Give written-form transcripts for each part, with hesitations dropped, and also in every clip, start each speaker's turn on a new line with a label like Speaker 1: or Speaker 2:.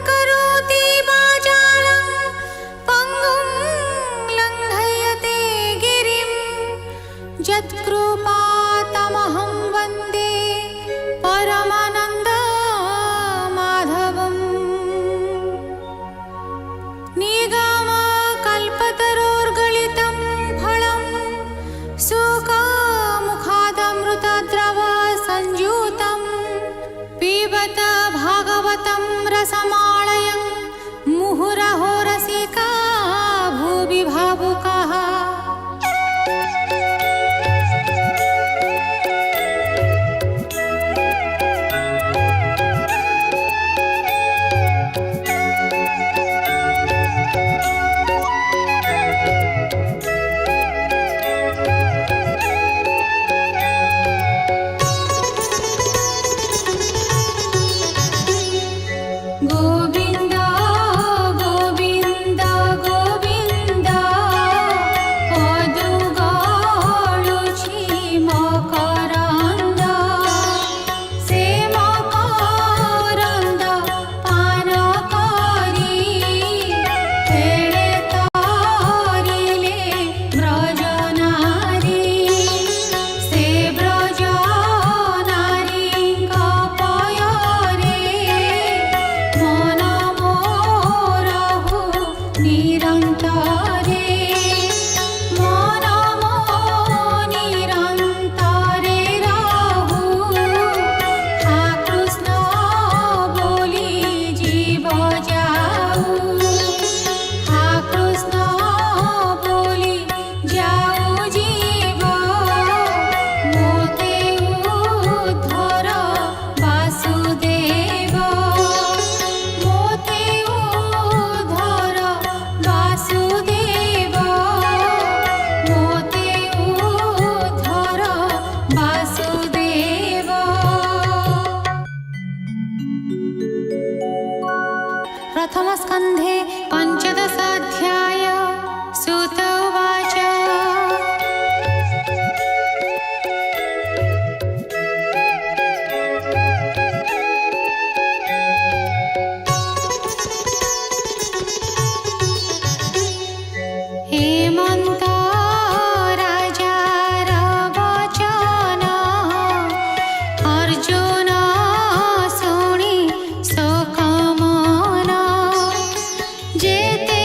Speaker 1: करोति वाचालं पङ्गुं लङ्घयते गिरिं यत्कृपातमहं वन्दे परमानन्दमाधवम्। निगमकल्पतरोर्गलितं फलं सुखमुखादमृतद्रवसंयुतं पिबत भागवतं रसमालयं मुहुरहो रसिका भुवि भावुकाः। गोविन्द गोविन्द गोविन्द पदुगाळुछि मकरन्द से मकरन्द पान करि फेळे तारिले ब्रजनारी से ब्रजनारीଙ୍କ पୟରେ मन मोरहु निरन्तरे मन निरन्तरे रहु हा कृष्ण बोली जीव जाऊ हा कृष्ण बोली जाऊ जीव मोते उद्धर वासुदेव मोते उद्धर वासुदेव मोते उद्धर वासुदेव। प्रथमस्कन्धे पञ्चदशाध्याय सूत उवाच हेमन्त राजार वचन अर्जुन शुणि शोकमन जेते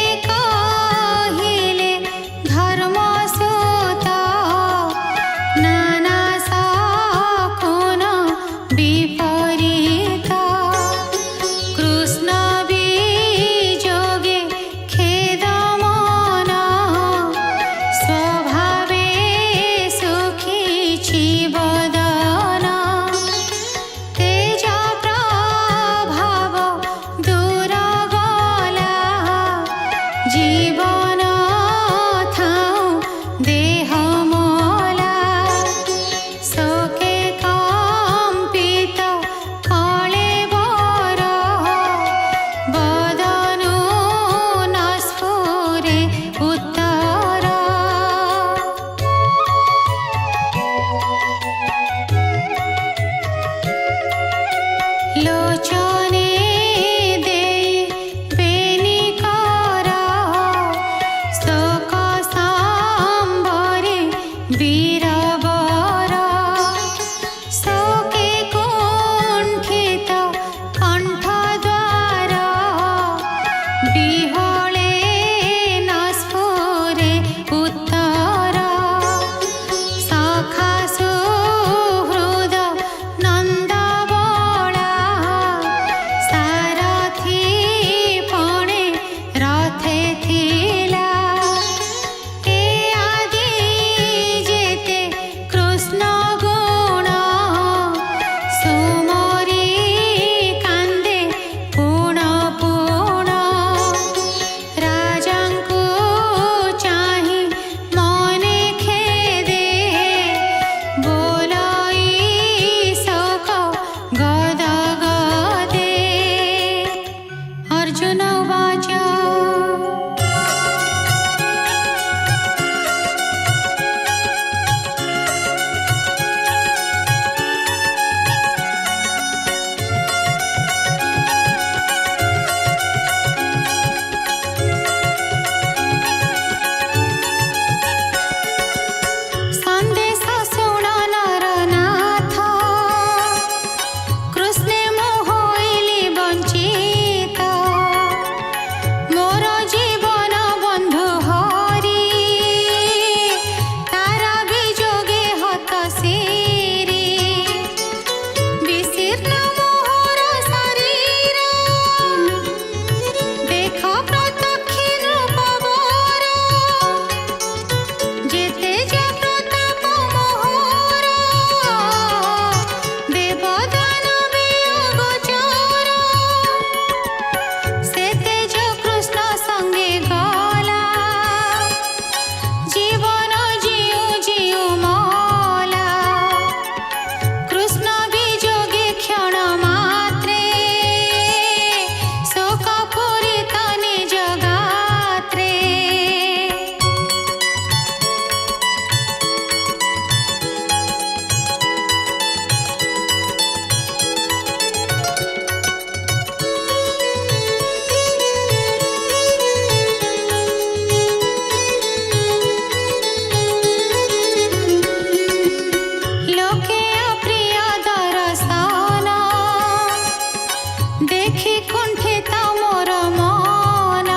Speaker 1: ଦେଖି କୁଣ୍ଠିତ ମୋର ମନ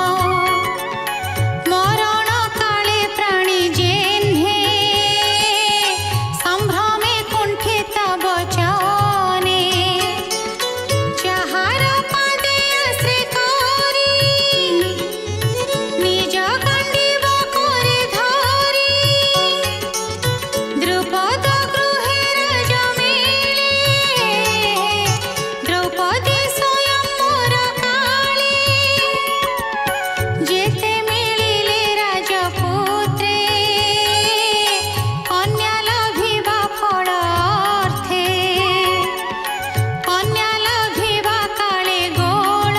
Speaker 1: ମରଣ କାଳେ ପ୍ରାଣୀ ଯେହ୍ନେ ସମ୍ଭ୍ରମେ କୁଣ୍ଠିତ ବଚନେ ଯାହାର ପାଦେ ଆଶ୍ରେ କରି ନିଜ କାଣ୍ଡିବ କରି ଧରି ଦ୍ରୁପଦ ଗୃହେ ରାଜ ମିଳେ ଦ୍ରୌପଦୀ ସ୍ୱୟଂ ମୋର କାଳେ ଯେତେ ମିଳିଲେ ରାଜପୁତ୍ରେ କନ୍ୟା ଲଭିବା ଫଳ ଅର୍ଥେ କନ୍ୟା ଲଭିବା କାଳେ ଗୋଳ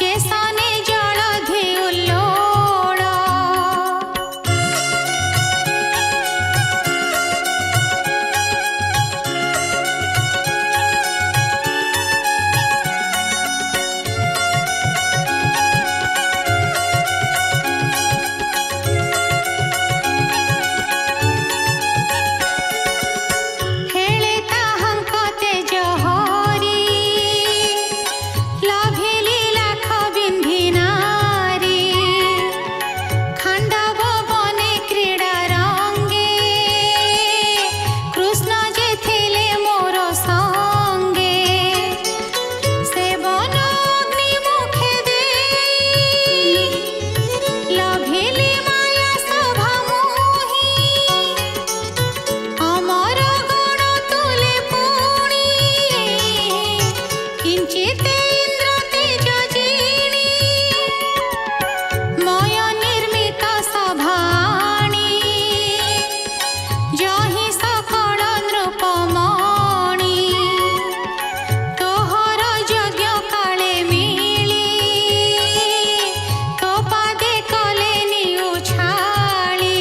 Speaker 1: ଚେସନେ ଜଳଧି ଉଲ୍ଲୋଳ ହେଳେ ତାହାଙ୍କ ତେଜ ହରି ଲଭିଲି ଲାଖ ବିନ୍ଧି ନାରୀ ଖାଣ୍ଡବ ବନେ କ୍ରୀଡ଼ା ରଙ୍ଗେ କୃଷ୍ଣ ଯେ ଥିଲେ ମୋର ସଙ୍ଗେ ସେ ବନ ଅଗ୍ନି ମୁଖେ ଦେଇ ଲଭିଲି ମାୟା ସଭା ମୋହି ଅମର ଗଣ ତୁଲେ ପୁଣି କିଞ୍ଚିତ ଇନ୍ଦ୍ର ତେଜ ଜିଣି ମୟ ନିର୍ମିତ ସଭାଣି ଜହି ସକଳ ନୃପମଣି ତୋହର ଯଜ୍ଞ କାଳେ ମିଳି ତୋ ପାଦେ କଲେ ନିଉଛାଳି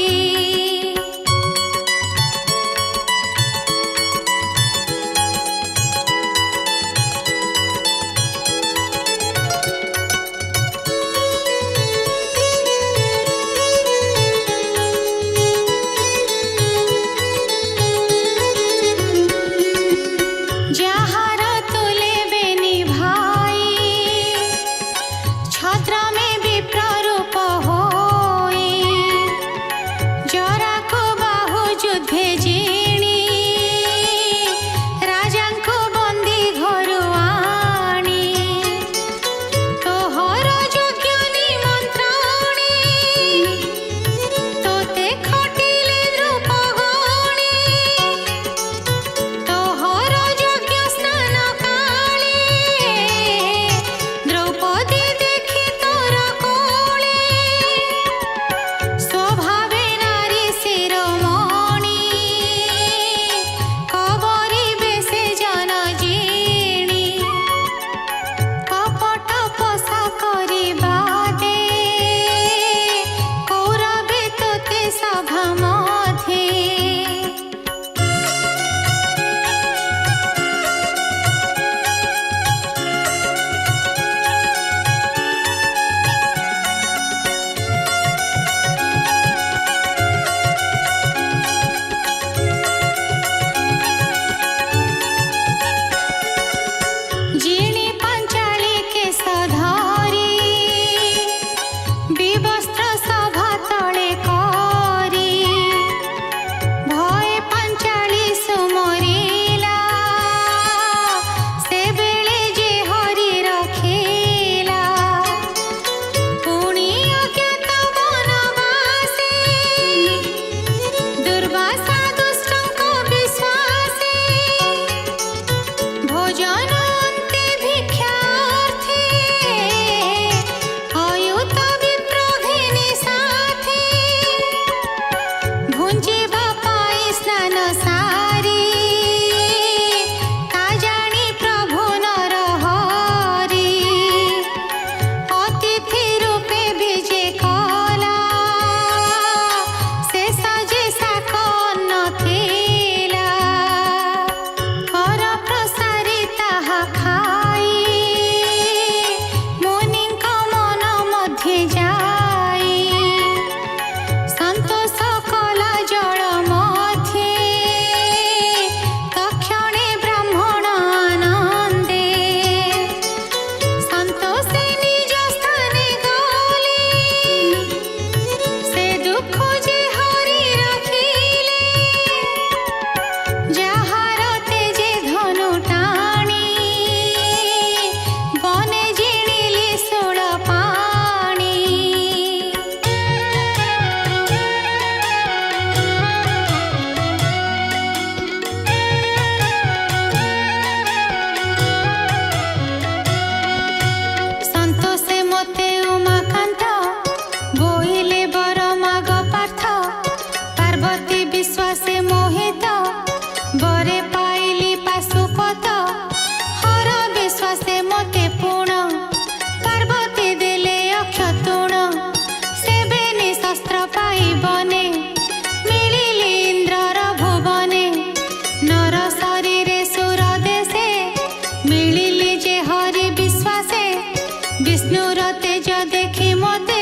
Speaker 1: विष्णुर तेज देखि मते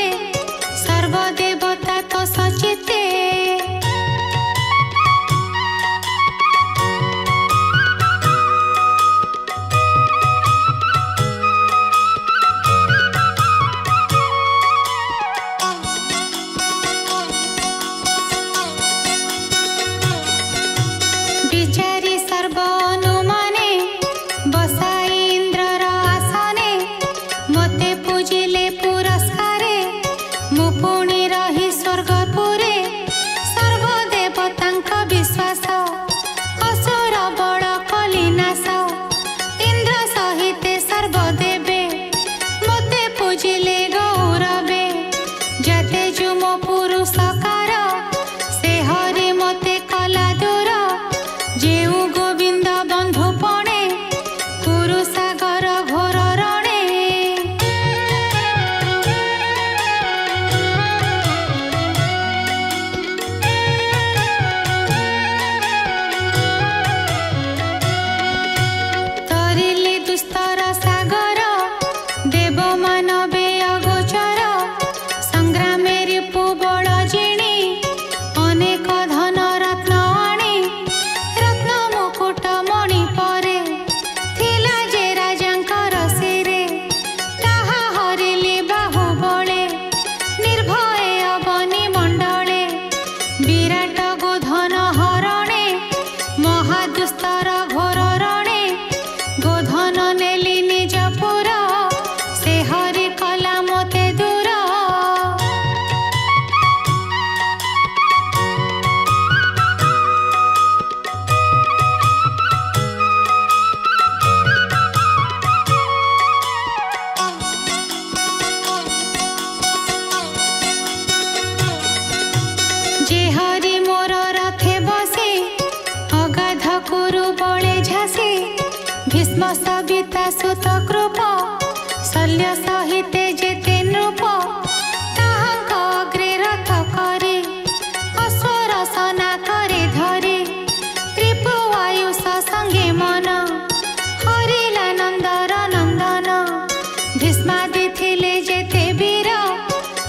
Speaker 1: सर्वदेवता तो सचिते विचारी सर्व अनुमाने बसाई इंद्रर आसने मते पूजिले पुरस्कारे मु पुणी रही स्वर्गपुरे सर्वदेवतांक विश्वास असुर बड़ कलिनाश इंद्र सहिते सर्वदेवे मते पूजिले गौरवे जाते जुमो पुरुषकार से हरि मते कला दूर जेऊ गोविंद बंधु पणे कुरुसागर घोर रणे तरिली दुस्तर सागर देव मानवे अगोचर संग्रामे रिपु बड़ जिणी अनेक धन रत्न आणी रत्न मुकुट मणि परे थिला जे राजांकर सिरे ताहा हरिली बाहु बळे निर्भये अवनी मंडळे विराट गोधन हरणे महादुस्तर घोर रणे गोधन नेली निज पुर से हरि कला मते दूर जे हरि मोर रथे बसे अगाध कुरु बळे झासे भीष्म सविता सुत कृप शल्य सहिते जेते नृप ताहांक अग्रे रथ करे अश्वर सना करे धरे रिपु आयुष संगे मन हरिला नंदर नंदन भीष्मादि थिले जेते वीर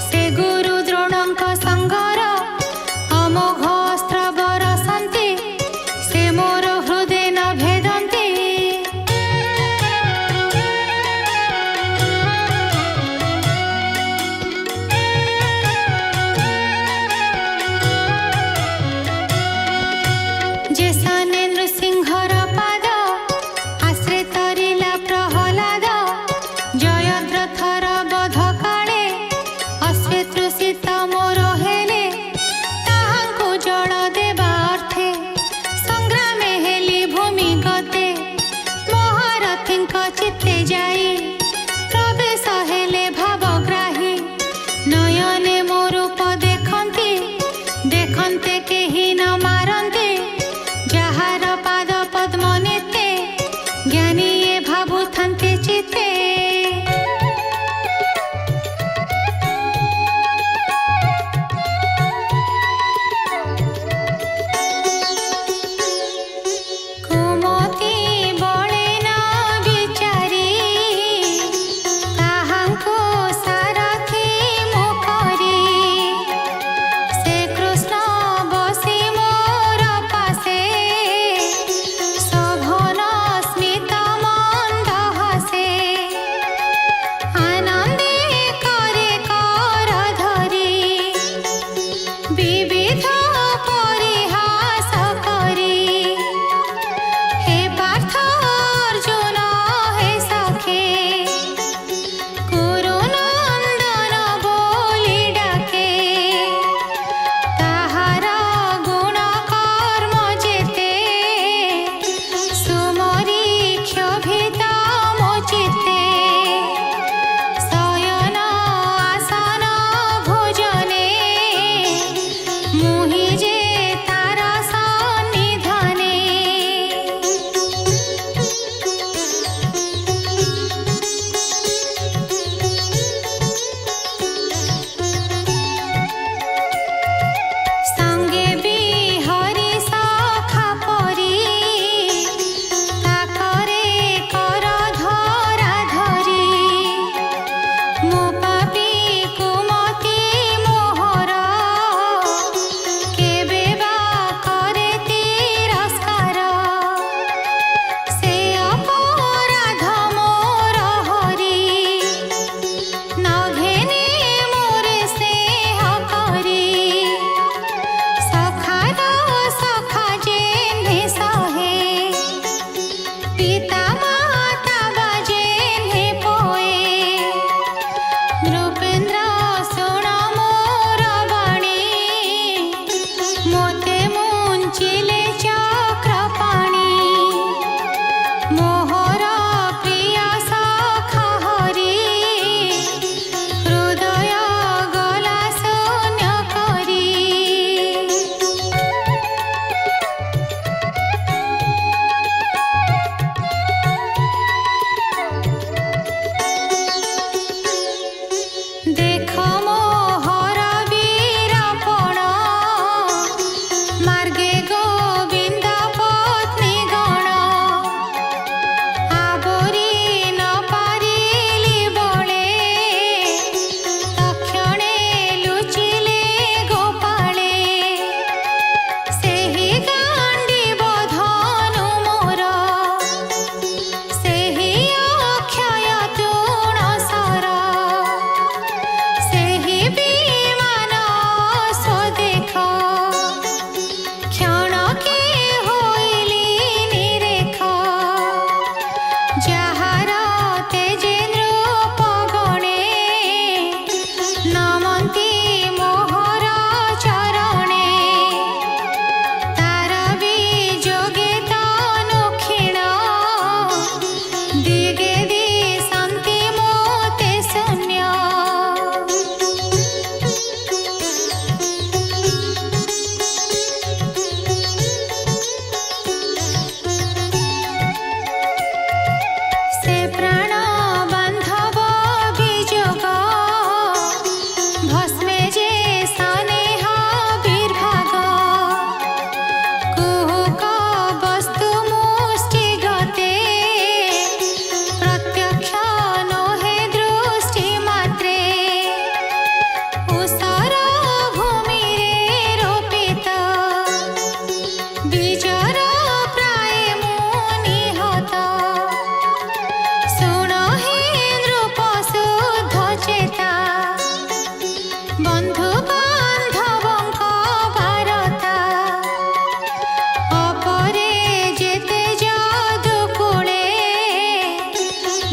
Speaker 1: से गुरु द्रोणंक संगर अमोघ अस्त्र बरसन्ति से मोर हृदय न भेदन्ति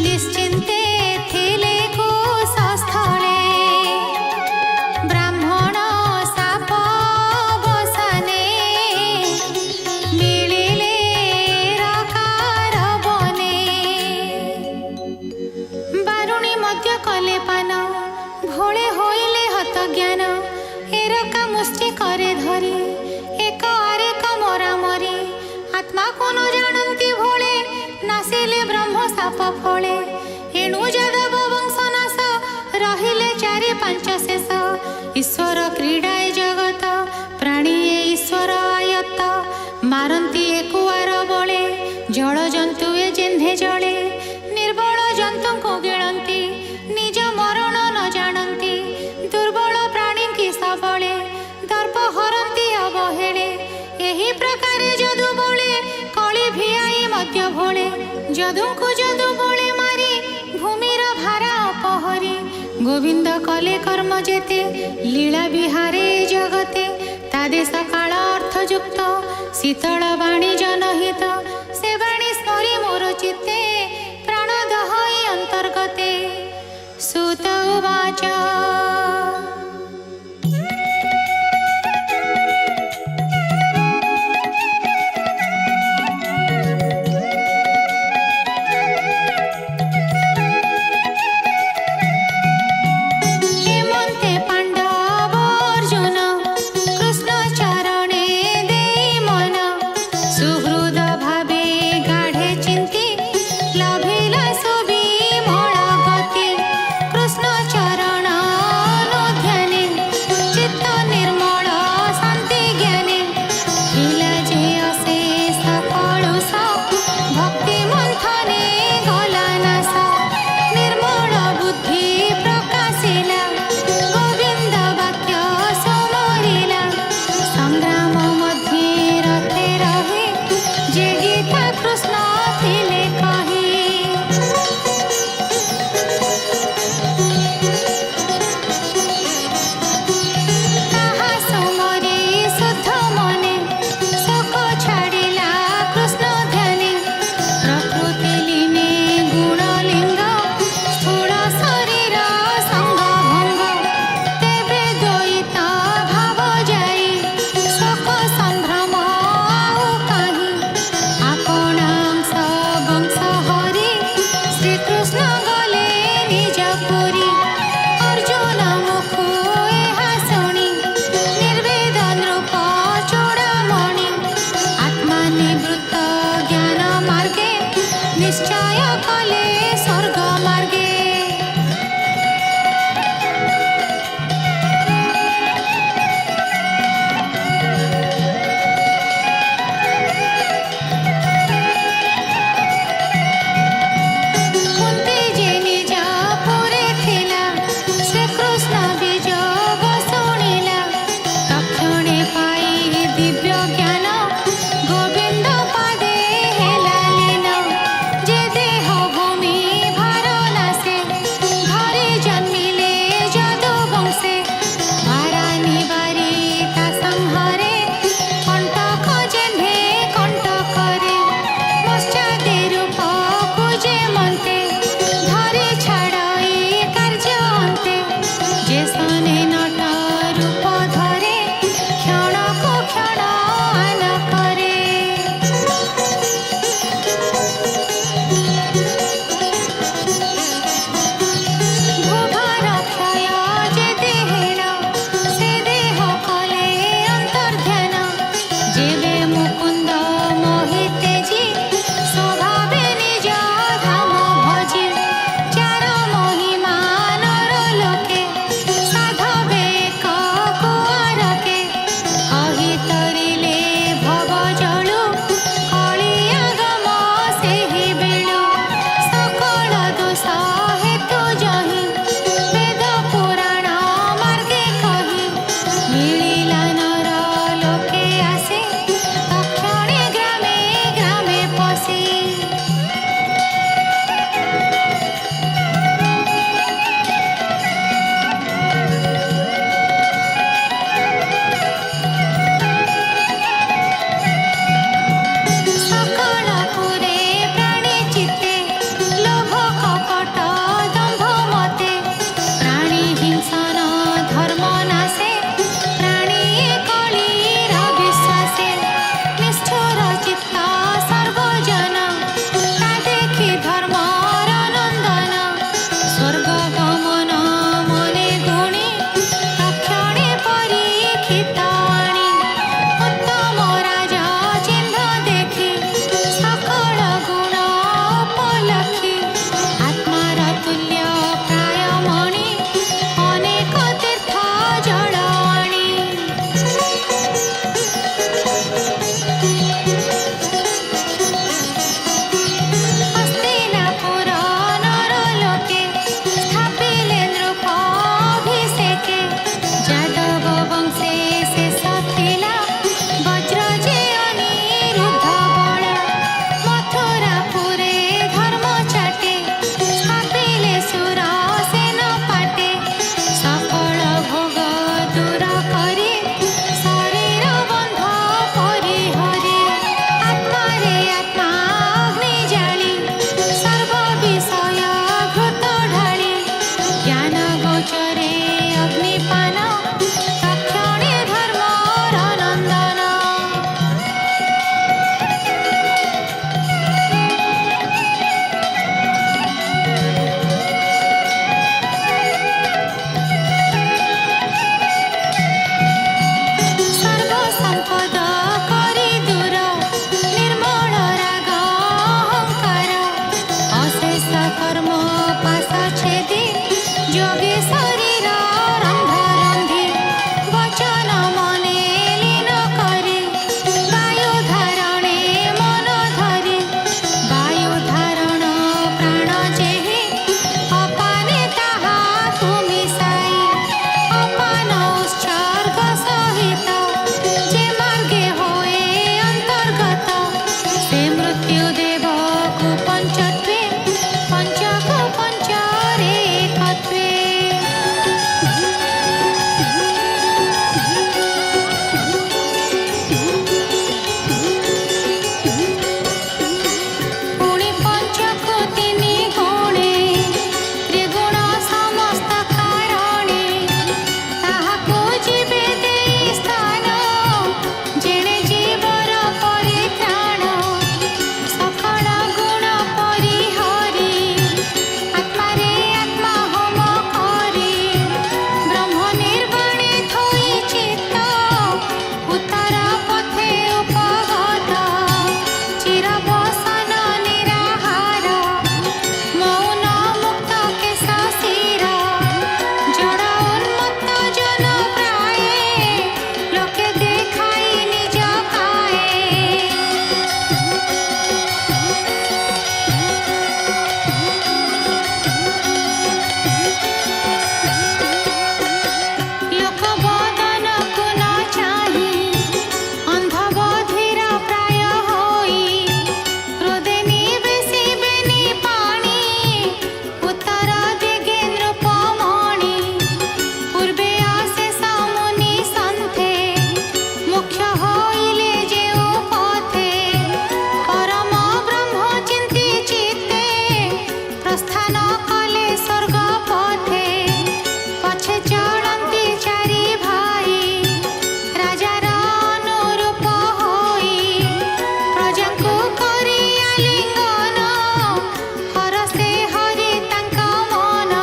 Speaker 1: निश्चिन्ते थिले कुशस्थले ब्राह्मण शाप बसने मिलिले रकार बने बारुणी मध्य कले पान भोळे होइले हत ज्ञान एरका मुष्टि करे धरी एक आरेक मरामरी आत्मा को न जानती भोळे नासिले ब्रह्म साप फळे एणु जादव वंशनाश रहिले चारि पांच शेष ईश्वर क्रीडाए जगत प्राणी ईश्वर आयत्त मारंती एकुआर बळे जल जंतु ए जेन्हे जळे निर्बल जंतु को गिणती निज मरण न जानती दुर्बल प्राणी की सबले दर्प हरती अवहेले एही प्रकारे जदु बोले कଳି भिआई मध्य भोळे जदुଙ୍କୁ जदु बोले मारी भूमिर भारा अपहरी गोविंद कले कर्म जेते लीला विहारे जगते तादेश काल अर्थयुक्त शीतल वाणी जनहित से वाणी स्मरी मोर चित्ते प्राणदहई अंतर्गते सुत उवाच कुंती जे निज पुरे कले स्वर्ग पथे पछे चलती चारि भाई राजार अनुरूप होई प्रजा को करिया लिंगन हरसे हरि तांका मन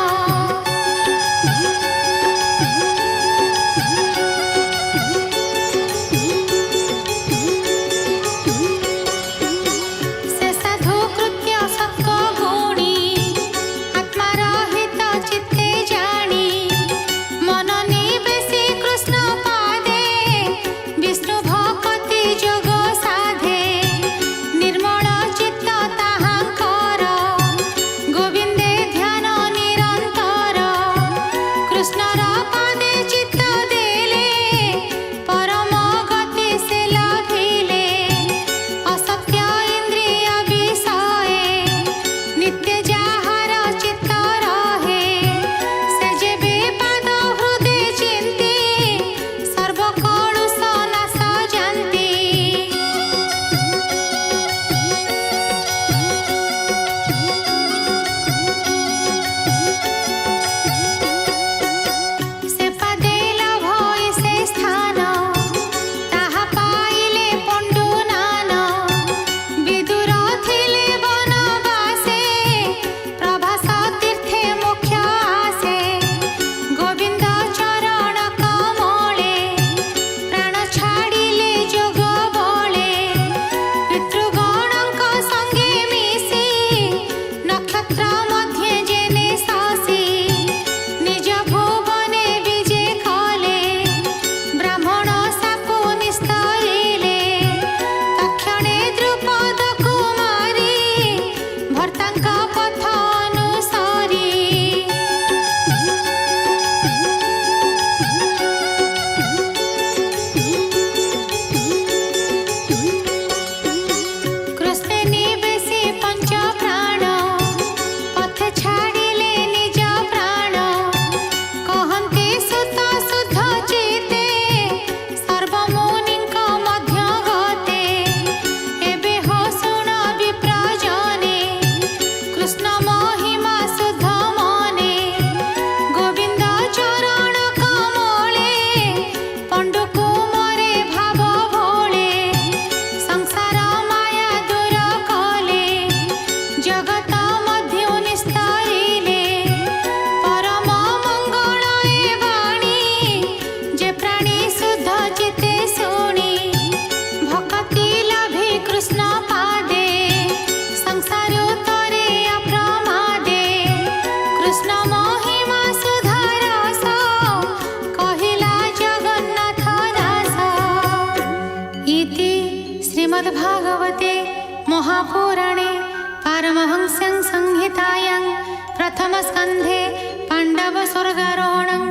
Speaker 1: से साधु कृत्य सत्व गुणी आत्मार हित चित्ते जानी मन निवेशी कृष्ण पादे विष्णु भक्ति जोग साधे निर्मल चित्त ताहांकर गोविंदे ध्यान निरंतर कृष्णर पादे चित्त देले परम गति से लभिले असत्य इंद्रिय विषये नित्य जाहार चित्त रहे से जेबे पाद हृदय चिंती सर्व कलुष नाश जानती से पादे लभई से स्थान ताहा पाइले पंडु नान विदुर थिले बनवासे प्रभास तीर्थे मोक्ष आसे गोविंद चरण कमले प्राण छाड़िले जोग बले पितृगणक संगे मिशी नक्षत्र मध्ये जेने शशि निज भुवने विजे कले ब्राह्मण साकु निस्तरिले तक्षणे द्रुपद कुमारी भर्तांक पथ अनुसरी कृष्णे निवेशी पंच प्राण पथ छाड़िले निज प्राण कहन्ति सुत शुद्ध चिते सर्वमुनिंक मध्य गते एबे हो शुण विप्रजने कृष्ण महिमा शुद्ध मने गोविंद चरण कमले पंडु कुमरे भाव भोले संसार माया दूर कले जगत मध्य निस्तरिले परम मंगल ए वाणी जे प्राणी शुद्ध चित्ते शुणी भक्ति लाभे कृष्ण पादे संसार उतरे अप्रमादे कृष्ण महिमा सुधारस कहिला जगन्नाथ दास इति श्रीमद्भागवते महापुराणे पारमहंस्यां संहितायां प्रथमस्कन्धे पाण्डव स्वर्गारोहणं